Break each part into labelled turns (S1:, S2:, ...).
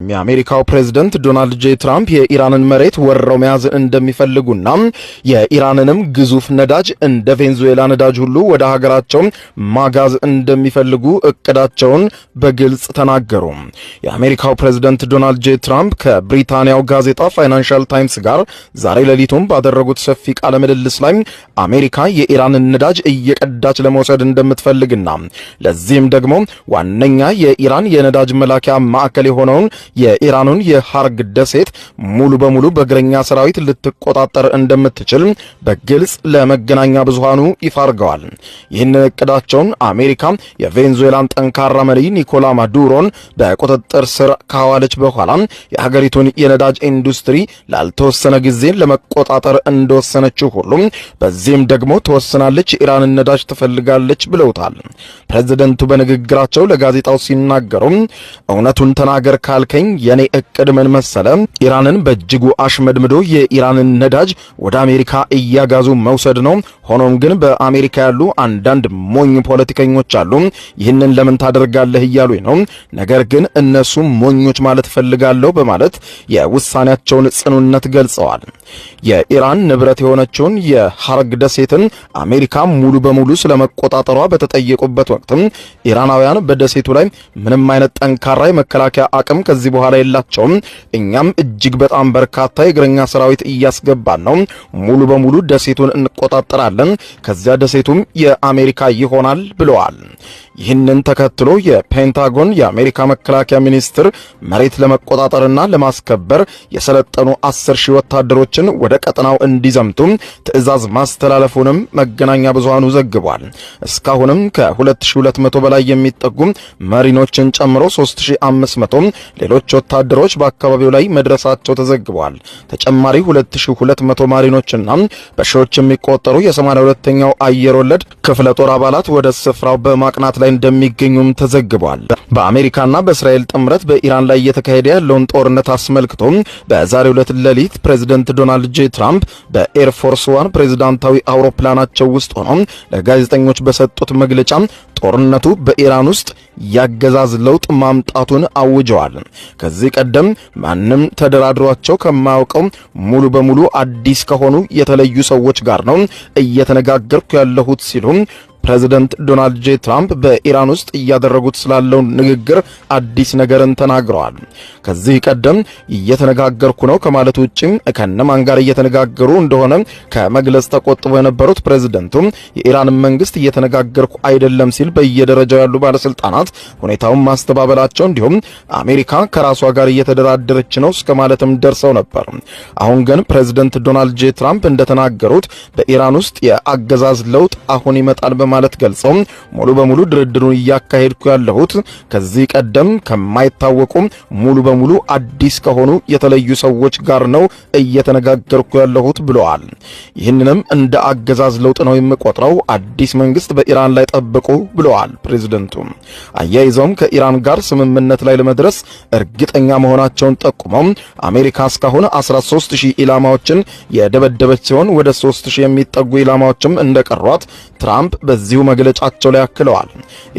S1: የአሜሪካው ፕሬዝዳንት ዶናልድ ጄ ትራምፕ የኢራንን መሬት ወረው መያዝ እንደሚፈልጉና የኢራንንም ግዙፍ ነዳጅ እንደ ቬንዙዌላ ነዳጅ ሁሉ ወደ ሀገራቸው ማጋዝ እንደሚፈልጉ እቅዳቸውን በግልጽ ተናገሩ። የአሜሪካው ፕሬዝዳንት ዶናልድ ጄ ትራምፕ ከብሪታንያው ጋዜጣ ፋይናንሻል ታይምስ ጋር ዛሬ ሌሊቱን ባደረጉት ሰፊ ቃለ ምልልስ ላይ አሜሪካ የኢራንን ነዳጅ እየቀዳች ለመውሰድ እንደምትፈልግና ለዚህም ደግሞ ዋነኛ የኢራን የነዳጅ መላኪያ ማዕከል የሆነውን የኢራኑን የሐርግ ደሴት ሙሉ በሙሉ በእግረኛ ሰራዊት ልትቆጣጠር እንደምትችል በግልጽ ለመገናኛ ብዙሃኑ ይፋ አድርገዋል። ይህን እቅዳቸውን አሜሪካ የቬንዙዌላን ጠንካራ መሪ ኒኮላ ማዱሮን በቁጥጥር ስር ካዋለች በኋላ የሀገሪቱን የነዳጅ ኢንዱስትሪ ላልተወሰነ ጊዜ ለመቆጣጠር እንደወሰነችው ሁሉ በዚህም ደግሞ ተወስናለች፣ የኢራንን ነዳጅ ትፈልጋለች ብለውታል። ፕሬዝደንቱ በንግግራቸው ለጋዜጣው ሲናገሩ እውነቱን ተናገር ካልከኝ የኔ እቅድ ምን መሰለ? ኢራንን በእጅጉ አሽመድምዶ የኢራንን ነዳጅ ወደ አሜሪካ እያጋዙ መውሰድ ነው። ሆኖም ግን በአሜሪካ ያሉ አንዳንድ ሞኝ ፖለቲከኞች አሉ። ይህንን ለምን ታደርጋለህ እያሉኝ ነው። ነገር ግን እነሱ ሞኞች ማለት ፈልጋለሁ በማለት የውሳኔያቸውን ጽኑነት ገልጸዋል። የኢራን ንብረት የሆነችውን የሐርግ ደሴትን አሜሪካ ሙሉ በሙሉ ስለመቆጣጠሯ በተጠየቁበት ወቅት ኢራናውያን በደሴቱ ላይ ምንም አይነት ጠንካራ የመከላከያ አቅም ከዚህ በኋላ የላቸውም፣ እኛም እጅግ በጣም በርካታ የእግረኛ ሰራዊት እያስገባን ነው፣ ሙሉ በሙሉ ደሴቱን እንቆጣጠራለን፣ ከዚያ ደሴቱም የአሜሪካ ይሆናል ብለዋል። ይህንን ተከትሎ የፔንታጎን የአሜሪካ መከላከያ ሚኒስትር መሬት ለመቆጣጠርና ለማስከበር የሰለጠኑ 10,000 ወታደሮችን ወደ ቀጠናው እንዲዘምቱ ትዕዛዝ ማስተላለፉንም መገናኛ ብዙሃኑ ዘግቧል። እስካሁንም ከ2200 በላይ የሚጠጉ መሪኖችን ጨምሮ 3500 ሌሎች ወታደሮች በአካባቢው ላይ መድረሳቸው ተዘግቧል። ተጨማሪ 2200 ማሪኖችና በሺዎች የሚቆጠሩ የ82ኛው አየር ወለድ ክፍለ ጦር አባላት ወደ ስፍራው በማቅናት ላይ እንደሚገኙም ተዘግቧል። በአሜሪካና በእስራኤል ጥምረት በኢራን ላይ እየተካሄደ ያለውን ጦርነት አስመልክቶ በዛሬው ዕለት ሌሊት ፕሬዝዳንት ዶናልድ ጄ ትራምፕ በኤር ፎርስ ዋን ፕሬዝዳንታዊ አውሮፕላናቸው ውስጥ ሆነው ለጋዜጠኞች በሰጡት መግለጫ ጦርነቱ በኢራን ውስጥ ያገዛዝ ለውጥ ማምጣቱን አውጀዋል። ከዚህ ቀደም ማንም ተደራድሯቸው ከማያውቀው ሙሉ በሙሉ አዲስ ከሆኑ የተለዩ ሰዎች ጋር ነው እየተነጋገርኩ ያለሁት ሲሉ ፕሬዝዳንት ዶናልድ ጄ ትራምፕ በኢራን ውስጥ እያደረጉት ስላለው ንግግር አዲስ ነገርን ተናግረዋል። ከዚህ ቀደም እየተነጋገርኩ ነው ከማለት ውጪ ከነማን ጋር እየተነጋገሩ እንደሆነ ከመግለጽ ተቆጥበው የነበሩት ፕሬዝዳንቱ የኢራን መንግስት እየተነጋገርኩ አይደለም ሲል በየደረጃው ያሉ ባለስልጣናት ሁኔታውን ማስተባበላቸው እንዲሁም አሜሪካ ከራሷ ጋር እየተደራደረች ነው እስከ ማለትም ደርሰው ነበር። አሁን ግን ፕሬዝዳንት ዶናልድ ጄ ትራምፕ እንደተናገሩት በኢራን ውስጥ የአገዛዝ ለውጥ አሁን ይመጣል በማለት ገልጸው ሙሉ በሙሉ ድርድሩን እያካሄድኩ ያለሁት ከዚህ ቀደም ከማይታወቁ ሙሉ በሙሉ አዲስ ከሆኑ የተለዩ ሰዎች ጋር ነው እየተነጋገርኩ ያለሁት ብለዋል። ይህንንም እንደ አገዛዝ ለውጥ ነው የምቆጥረው፣ አዲስ መንግስት በኢራን ላይ ጠብቁ ብለዋል ፕሬዝዳንቱ። አያይዘውም ከኢራን ጋር ስምምነት ላይ ለመድረስ እርግጠኛ መሆናቸውን ጠቁመው አሜሪካ እስካሁን 13000 ኢላማዎችን የደበደበች ሲሆን ወደ 3000 የሚጠጉ ኢላማዎችም እንደቀሯት ትራምፕ በዚሁ መግለጫቸው ላይ አክለዋል።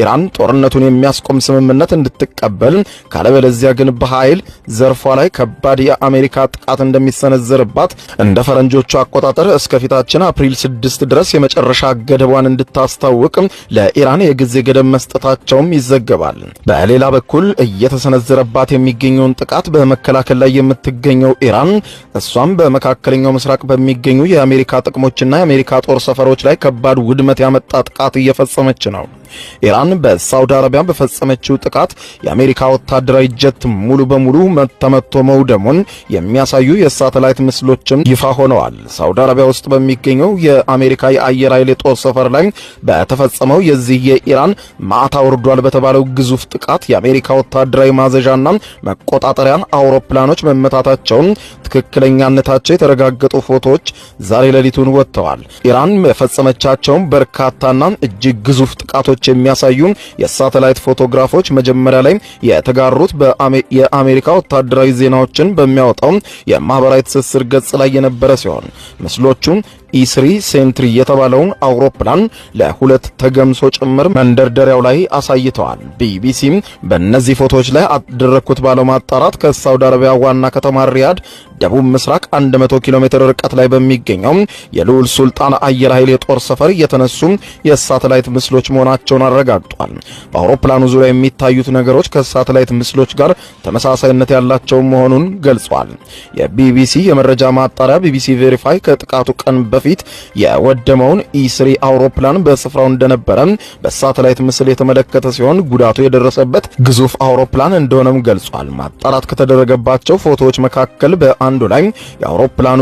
S1: ኢራን ጦርነቱን የሚያስቆም ስምምነት እንድትቀበል ካለበለዚያ ግን በኃይል ዘርፏ ላይ ከባድ የአሜሪካ ጥቃት እንደሚሰነዘርባት እንደ ፈረንጆቹ አቆጣጠር እስከፊታችን አፕሪል 6 ድረስ የመጨረሻ ገደቧን እንድታስታውቅ ለኢራን የጊዜ ገደብ መስጠታቸውም ይዘገባል። በሌላ በኩል እየተሰነዘረባት የሚገኘውን ጥቃት በመከላከል ላይ የምትገኘው ኢራን እሷም በመካከለኛው ምስራቅ በሚገኙ የአሜሪካ ጥቅሞችና የአሜሪካ ጦር ሰፈሮች ላይ ከባድ ውድመት ያመጣ ጥቃት እየፈጸመች ነው። ኢራን በሳውዲ አረቢያ በፈጸመችው ጥቃት የአሜሪካ ወታደራዊ ጀት ሙሉ በሙሉ ተመቶ መውደሙን የሚያሳዩ የሳተላይት ምስሎችም ይፋ ሆነዋል። ሳውዲ አረቢያ ውስጥ በሚገኘው የአሜሪካ የአየር ኃይል የጦር ሰፈር ላይ በተፈጸመው የዚህ የኢራን ማዕታ ወርዷል በተባለው ግዙፍ ጥቃት የአሜሪካ ወታደራዊ ማዘዣና መቆጣጠሪያ አውሮፕላኖች መመታታቸውን ትክክለኛነታቸው የተረጋገጡ ፎቶዎች ዛሬ ሌሊቱን ወጥተዋል። ኢራን በፈጸመቻቸው በርካታና እጅግ ግዙፍ ጥቃቶች የሚያሳዩ የሳተላይት ፎቶግራፎች መጀመሪያ ላይ የተጋሩት የአሜሪካ ወታደራዊ ዜናዎችን በሚያወጣው የማህበራዊ ትስስር ገጽ ላይ የነበረ ሲሆን ምስሎቹ ኢስሪ ሴንትሪ የተባለውን አውሮፕላን ለሁለት ተገምሶ ጭምር መንደርደሪያው ላይ አሳይተዋል። ቢቢሲ በእነዚህ ፎቶዎች ላይ አደረኩት ባለው ማጣራት ከሳውዲ አረቢያ ዋና ከተማ ሪያድ ደቡብ ምስራቅ 100 ኪሎ ሜትር ርቀት ላይ በሚገኘው የልዑል ሱልጣን አየር ኃይል የጦር ሰፈር የተነሱ የሳተላይት ምስሎች መሆናቸውን አረጋግጧል። በአውሮፕላኑ ዙሪያ የሚታዩት ነገሮች ከሳተላይት ምስሎች ጋር ተመሳሳይነት ያላቸው መሆኑን ገልጿል። የቢቢሲ የመረጃ ማጣሪያ ቢቢሲ ቬሪፋይ ከጥቃቱ ቀን በፊት የወደመውን ኢስሪ አውሮፕላን በስፍራው እንደነበረ በሳተላይት ምስል የተመለከተ ሲሆን ጉዳቱ የደረሰበት ግዙፍ አውሮፕላን እንደሆነም ገልጿል። ማጣራት ከተደረገባቸው ፎቶዎች መካከል በአንዱ ላይ የአውሮፕላኑ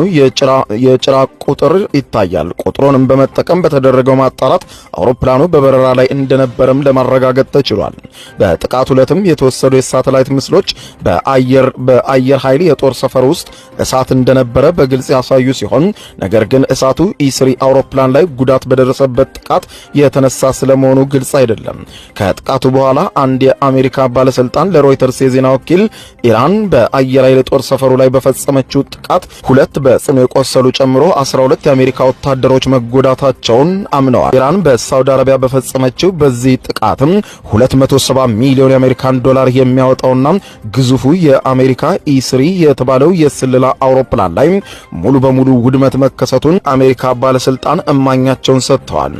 S1: የጭራ ቁጥር ይታያል። ቁጥሩንም በመጠቀም በተደረገው ማጣራት አውሮፕላኑ በበረራ ላይ እንደነበረም ለማረጋገጥ ተችሏል። በጥቃቱ ዕለትም የተወሰዱ የሳተላይት ምስሎች በአየር ኃይል የጦር ሰፈር ውስጥ እሳት እንደነበረ በግልጽ ያሳዩ ሲሆን ነገር ግን እሳቱ ኢስሪ አውሮፕላን ላይ ጉዳት በደረሰበት ጥቃት የተነሳ ስለመሆኑ ግልጽ አይደለም። ከጥቃቱ በኋላ አንድ የአሜሪካ ባለስልጣን ለሮይተርስ የዜና ወኪል ኢራን በአየር ኃይል የጦር ሰፈሩ ላይ በፈጸመችው ጥቃት 2 በጽኑ የቆሰሉ ጨምሮ 12 የአሜሪካ ወታደሮች መጎዳታቸውን አምነዋል። ኢራን በሳውዲ አረቢያ በፈጸመችው በዚህ ጥቃትም 270 ሚሊዮን የአሜሪካን ዶላር የሚያወጣውና ግዙፉ የአሜሪካ ኢስሪ የተባለው የስለላ አውሮፕላን ላይ ሙሉ በሙሉ ውድመት መከሰቱን አሜሪካ ባለስልጣን እማኛቸውን ሰጥተዋል።